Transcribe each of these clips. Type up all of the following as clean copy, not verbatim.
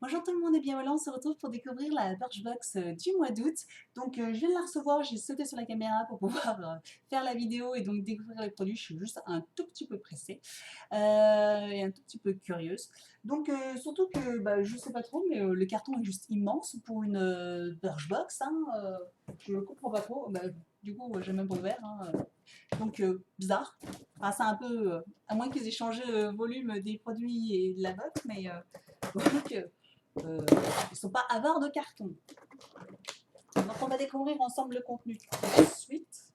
Bonjour tout le monde et bien voilà, on se retrouve pour découvrir la Birchbox du mois d'août. Donc je viens de la recevoir, j'ai sauté sur la caméra pour pouvoir faire la vidéo et donc découvrir les produits. Je suis juste un tout petit peu pressée et un tout petit peu curieuse. Donc surtout que bah, je sais pas trop, mais le carton est juste immense pour une Birchbox. Hein, je comprends pas trop. Bah, du coup, j'ai même pas ouvert. Hein, donc bizarre. Enfin, c'est un peu, à moins qu'ils aient changé le volume des produits et de la box, mais donc, euh, ils sont pas avares de carton. Donc on va découvrir ensemble le contenu. Ensuite,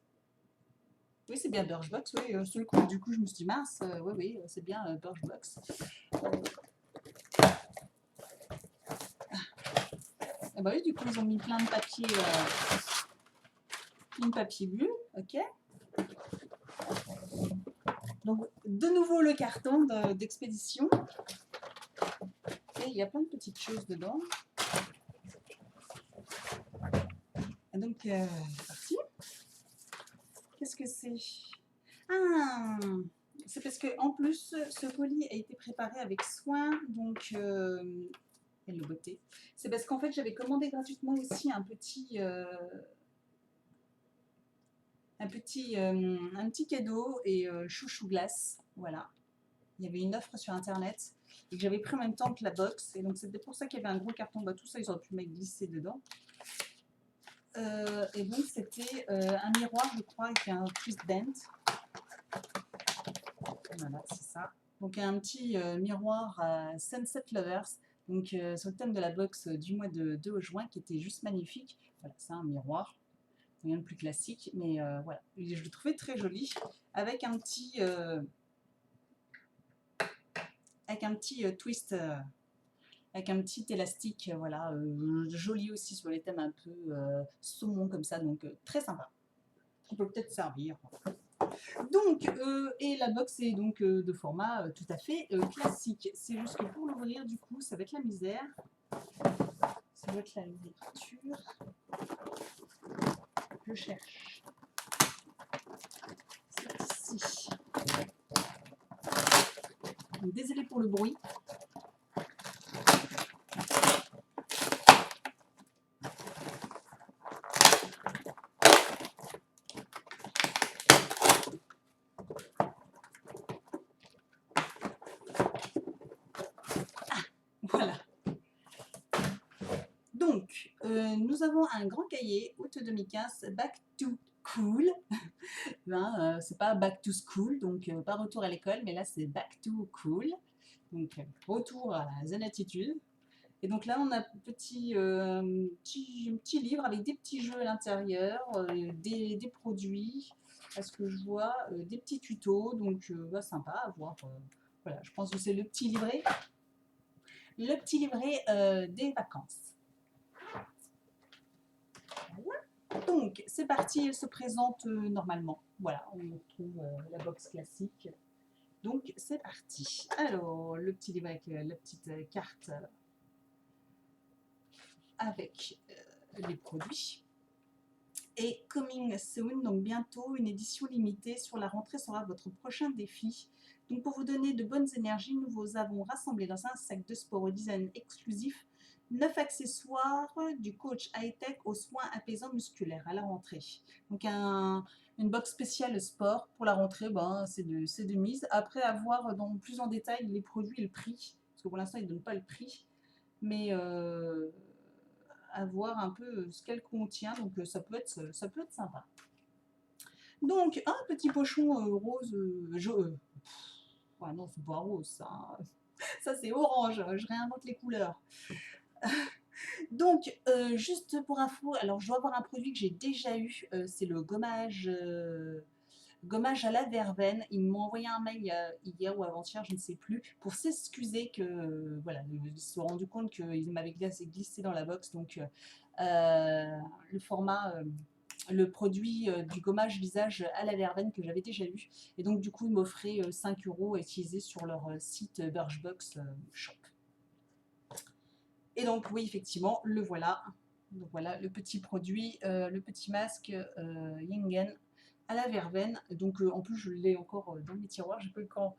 oui c'est bien Birchbox, oui, sur le coup, du coup je me suis dit mince, oui oui c'est bien Birchbox. Et bah oui du coup ils ont mis plein de papier bulle, ok. Donc de nouveau le carton d'expédition. Et il y a plein de petites choses dedans. Et donc c'est parti. Qu'est-ce que c'est? Ah, c'est parce que en plus ce colis a été préparé avec soin, donc quelle beauté. C'est parce qu'en fait j'avais commandé gratuitement aussi un petit cadeau et chouchou glace, voilà. Il y avait une offre sur internet et que j'avais pris en même temps que la box et donc c'était pour ça qu'il y avait un gros carton. Bah, tout ça ils auraient pu mettre glisser dedans. Et donc c'était un miroir je crois avec un twist bent. Voilà, c'est ça. Donc un petit miroir Sunset Lovers, donc sur le thème de la box du mois de juin, qui était juste magnifique. Voilà, c'est un miroir, rien de plus classique, mais voilà, je le trouvais très joli, avec un petit, twist, avec un petit élastique, voilà, joli aussi sur les thèmes un peu saumon comme ça, donc très sympa. On peut peut-être servir. Donc, et la box est donc de format tout à fait classique. C'est juste que pour l'ouvrir, du coup, ça va être la misère. Ça va être la lecture. Je cherche. C'est ici. Désolée pour le bruit. Ah, voilà. Donc, nous avons un grand cahier, août 2015, Back to Cool. Ben, c'est pas Back to School, donc pas retour à l'école, mais là c'est Back to Cool. Donc, retour à la zen attitude. Et donc là, on a un petit livre avec des petits jeux à l'intérieur, des produits, à ce que je vois, des petits tutos, donc bah, sympa à voir. Voilà, je pense que c'est le petit livret des vacances. Voilà. Donc, c'est parti, elle se présente normalement. Voilà, on retrouve la box classique. Donc, c'est parti. Alors, le petit livret avec la petite carte avec les produits. Et coming soon, donc bientôt, une édition limitée sur la rentrée sera votre prochain défi. Donc pour vous donner de bonnes énergies, nous vous avons rassemblé dans un sac de sport au design exclusif 9 accessoires du coach high-tech aux soins apaisants musculaires à la rentrée. Donc une box spéciale sport pour la rentrée, ben, c'est de mise. Après avoir plus en détail les produits et le prix, parce que pour l'instant ils ne donnent pas le prix, mais à voir un peu ce qu'elle contient, donc ça peut être sympa. Donc un petit pochon rose, ouais, non c'est pas rose ça, ça c'est orange, je réinvente les couleurs. Donc juste pour info, alors je dois avoir un produit que j'ai déjà eu, c'est le gommage à la verveine. Ils m'ont envoyé un mail hier ou avant-hier, je ne sais plus, pour s'excuser que voilà, ils se sont rendus compte qu'ils m'avaient glissé dans la box. Donc le format, le produit du gommage visage à la verveine que j'avais déjà eu. Et donc du coup ils m'offraient 5 € à utiliser sur leur site Birchbox Shop. Et donc oui effectivement le voilà. Donc voilà le petit produit, le petit masque Yingen à la verveine. Donc en plus je l'ai encore dans mes tiroirs, j'ai pas eu le temps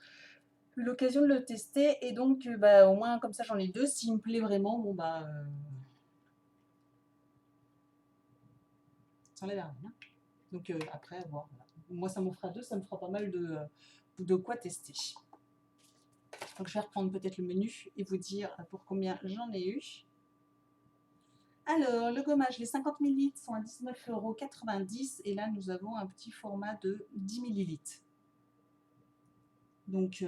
eu l'occasion de le tester. Et donc, bah, au moins, comme ça, j'en ai deux. S'il me plaît vraiment, bon, bah, ça enlève rien. Donc, après, voir. Voilà. Moi, ça m'en fera deux. Ça me fera pas mal de quoi tester. Donc, je vais reprendre peut-être le menu et vous dire pour combien j'en ai eu. Alors, le gommage, les 50 ml sont à 19,90 € et là, nous avons un petit format de 10 ml. Donc,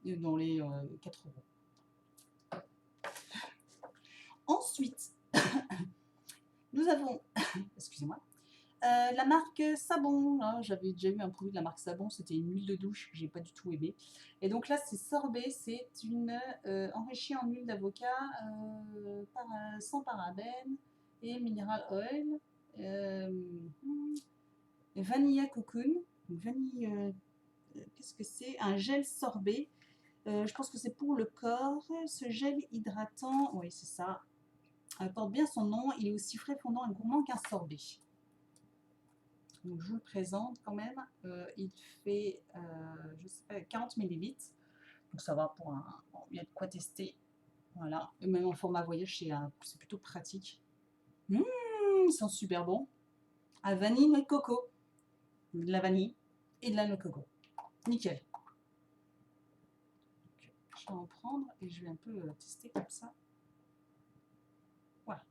dans les 4 €. Ensuite, nous avons, excusez-moi, la marque Savon. Hein, j'avais déjà eu un produit de la marque Savon, c'était une huile de douche que j'ai pas du tout aimé. Et donc là, c'est sorbet, c'est une enrichie en huile d'avocat sans parabènes et mineral oil, vanilla cocoon, vanille, qu'est-ce que c'est? Un gel sorbet. Je pense que c'est pour le corps. Ce gel hydratant, oui, c'est ça, porte bien son nom. Il est aussi frais, fondant et gourmand qu'un sorbet. Donc, je vous le présente quand même. Il fait je sais pas, 40 ml. Donc, ça va pour un. Bon, il y a de quoi tester. Voilà. Et même en format voyage, c'est plutôt pratique. Ils sont super bons. À vanille, noix de coco. De la vanille et de la noix de coco. Nickel. Donc, je vais en prendre et je vais un peu tester comme ça. Voilà.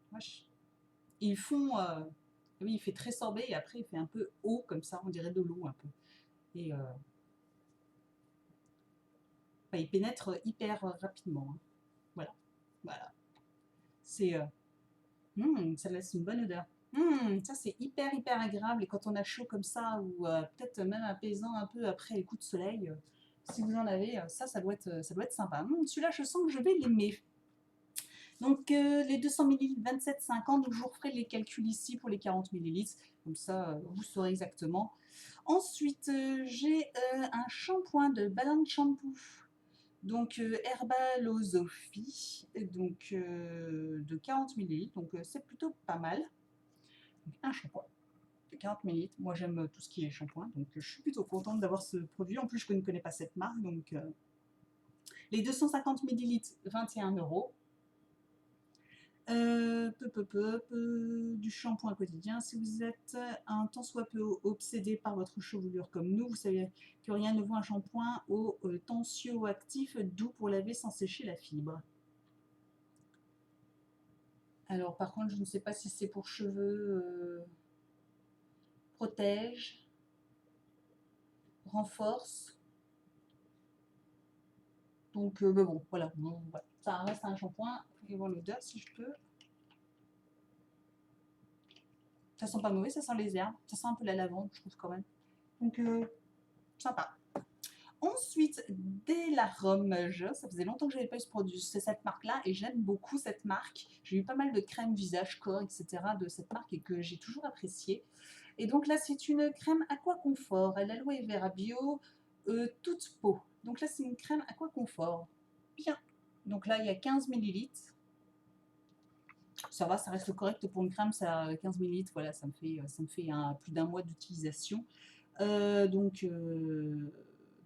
Ils font. Oui, il fait très sorbet et après il fait un peu eau comme ça, on dirait de l'eau un peu. Et bah, il pénètre hyper rapidement. Hein. Voilà. Voilà. C'est. Ça laisse une bonne odeur. Ça, c'est hyper, hyper agréable. Et quand on a chaud comme ça, ou peut-être même apaisant un peu après les coups de soleil, si vous en avez, ça doit être sympa. Celui-là, je sens que je vais l'aimer. Donc, les 200 ml, 27,50. Donc, je vous referai les calculs ici pour les 40 ml. Comme ça, vous saurez exactement. Ensuite, j'ai un shampoing de Balance Shampoo. Donc, Herbalosophie, donc de 40 ml. Donc, c'est plutôt pas mal. Donc, un shampoing de 40 ml. Moi, j'aime tout ce qui est shampoing. Donc, je suis plutôt contente d'avoir ce produit. En plus, je ne connais pas cette marque. Donc, les 250 ml, 21 €. Du shampoing quotidien. Si vous êtes un tant soit peu obsédé par votre chevelure comme nous, vous savez que rien ne vaut un shampoing au tensioactif doux pour laver sans sécher la fibre. Alors par contre, je ne sais pas si c'est pour cheveux, protège, renforce. Donc mais bon, voilà. Voilà. Ça reste un shampoing. Je vais voir l'odeur si je peux. Ça sent pas mauvais, ça sent les herbes. Ça sent un peu la lavande, je trouve quand même. Donc sympa. Ensuite, Delarome, ça faisait longtemps que je n'avais pas eu ce produit, c'est cette marque-là, et j'aime beaucoup cette marque. J'ai eu pas mal de crèmes visage, corps, etc. de cette marque et que j'ai toujours apprécié. Et donc là, c'est une crème Aqua Confort, à l'aloe vera bio, toute peau. Donc là, c'est une crème Aqua Confort. Bien. Donc là, il y a 15 ml. Ça va, ça reste correct pour une crème, ça 15 ml, voilà, ça me fait plus d'un mois d'utilisation. Donc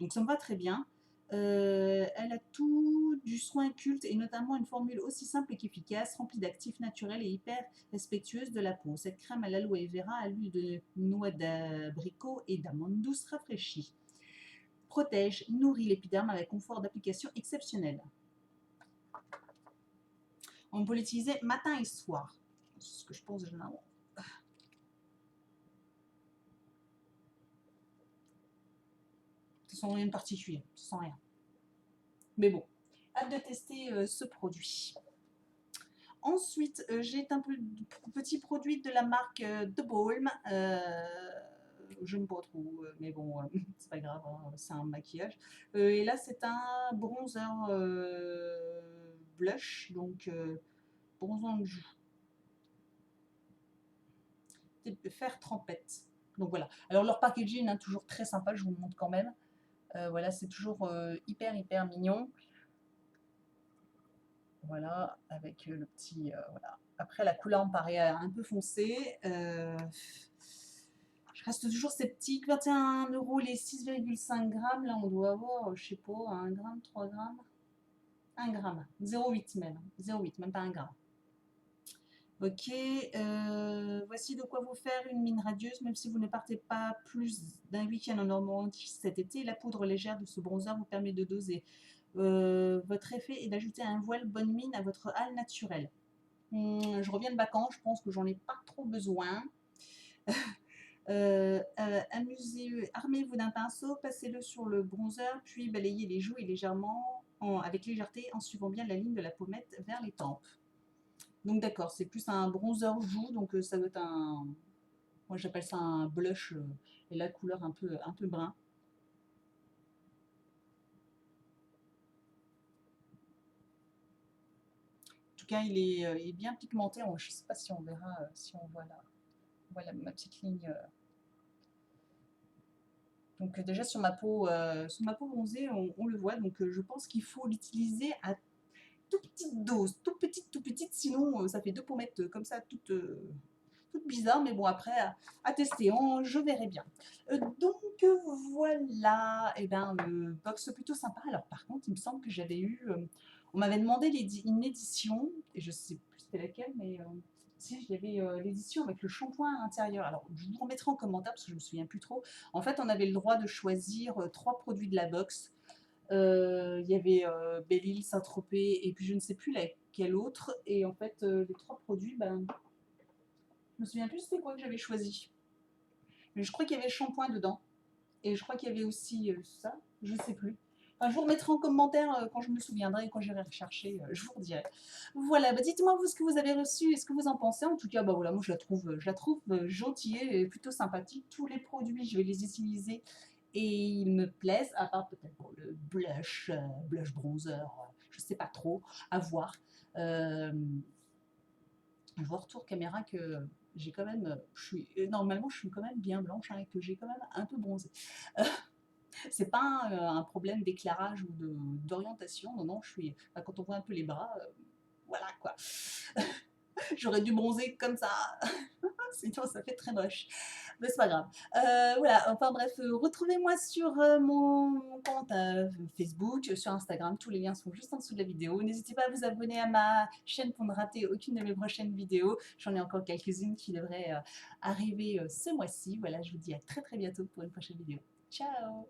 ça me va très bien. Elle a tout du soin culte et notamment une formule aussi simple qu'efficace, remplie d'actifs naturels et hyper respectueuse de la peau. Cette crème à l'aloe vera à l'huile de noix d'abricot et d'amande douce rafraîchit. Protège, nourrit l'épiderme avec confort d'application exceptionnel. On peut l'utiliser matin et soir. C'est ce que je pense généralement. Ça sent rien de particulier, ça sent rien. Mais bon, hâte de tester ce produit. Ensuite, j'ai un petit produit de la marque The Balm. Je ne pas trop, mais bon, c'est pas grave, hein, c'est un maquillage. Et là, c'est un bronzer blush, donc bronzant de joue. Faire trempette. Donc voilà. Alors leur packaging, hein, toujours très sympa, je vous le montre quand même. Voilà, c'est toujours hyper hyper mignon. Voilà, avec le petit. Voilà. Après, la couleur me paraît un peu foncée. Je reste toujours sceptique. 21 € les 6,5 grammes. Là, on doit avoir, je sais pas, 1 gramme, 3 grammes. 1 gramme. 0,8 même. 0,8, même pas 1 gramme. Ok, voici de quoi vous faire une mine radieuse, même si vous ne partez pas plus d'un week-end en Normandie cet été. La poudre légère de ce bronzer vous permet de doser votre effet et d'ajouter un voile bonne mine à votre hâle naturel. Je reviens de vacances, je pense que j'en ai pas trop besoin. Armez-vous d'un pinceau, passez-le sur le bronzer, puis balayez les joues et avec légèreté en suivant bien la ligne de la pommette vers les tempes. Donc d'accord, c'est plus un bronzer joue, donc ça doit être un... Moi j'appelle ça un blush, et la couleur un peu brun. En tout cas, il est bien pigmenté. Je ne sais pas si on verra, si on voit voilà ma petite ligne. Donc déjà sur ma peau bronzée, on le voit. Donc je pense qu'il faut l'utiliser à toute petite dose, toute petite, sinon ça fait deux pommettes comme ça, toutes bizarres, mais bon après à tester, je verrai bien. Donc voilà, et ben le box plutôt sympa. Alors par contre, il me semble que j'avais eu, on m'avait demandé une édition, et je sais plus c'était laquelle, mais si j'avais l'édition avec le shampoing à l'intérieur. Alors je vous remettrai en commentaire parce que je me souviens plus trop. En fait, on avait le droit de choisir 3 produits de la box. Il y avait Belle-Île, Saint-Tropez et puis je ne sais plus laquelle autre. Et en fait, les 3 produits, ben, je me souviens plus c'était quoi que j'avais choisi. Mais je crois qu'il y avait le shampoing dedans. Et je crois qu'il y avait aussi ça, je ne sais plus. Enfin, je vous remettrai en commentaire quand je me souviendrai et quand j'irai rechercher, je vous redirai. Voilà, bah dites-moi vous ce que vous avez reçu et ce que vous en pensez. En tout cas, bah voilà, moi je la trouve gentille et plutôt sympathique. Tous les produits, je vais les utiliser et ils me plaisent, à part peut-être pour le blush bronzer, je sais pas trop, à voir. Je vois retour caméra que j'ai quand même, normalement je suis quand même bien blanche, hein, et que j'ai quand même un peu bronzé. C'est pas un problème d'éclairage ou d'orientation, non, non, quand on voit un peu les bras, voilà quoi. J'aurais dû bronzer comme ça, sinon ça fait très moche. Mais c'est pas grave. Voilà, enfin bref, retrouvez-moi sur mon compte Facebook, sur Instagram, tous les liens sont juste en dessous de la vidéo. N'hésitez pas à vous abonner à ma chaîne pour ne rater aucune de mes prochaines vidéos. J'en ai encore quelques-unes qui devraient arriver ce mois-ci. Voilà, je vous dis à très très bientôt pour une prochaine vidéo. Ciao!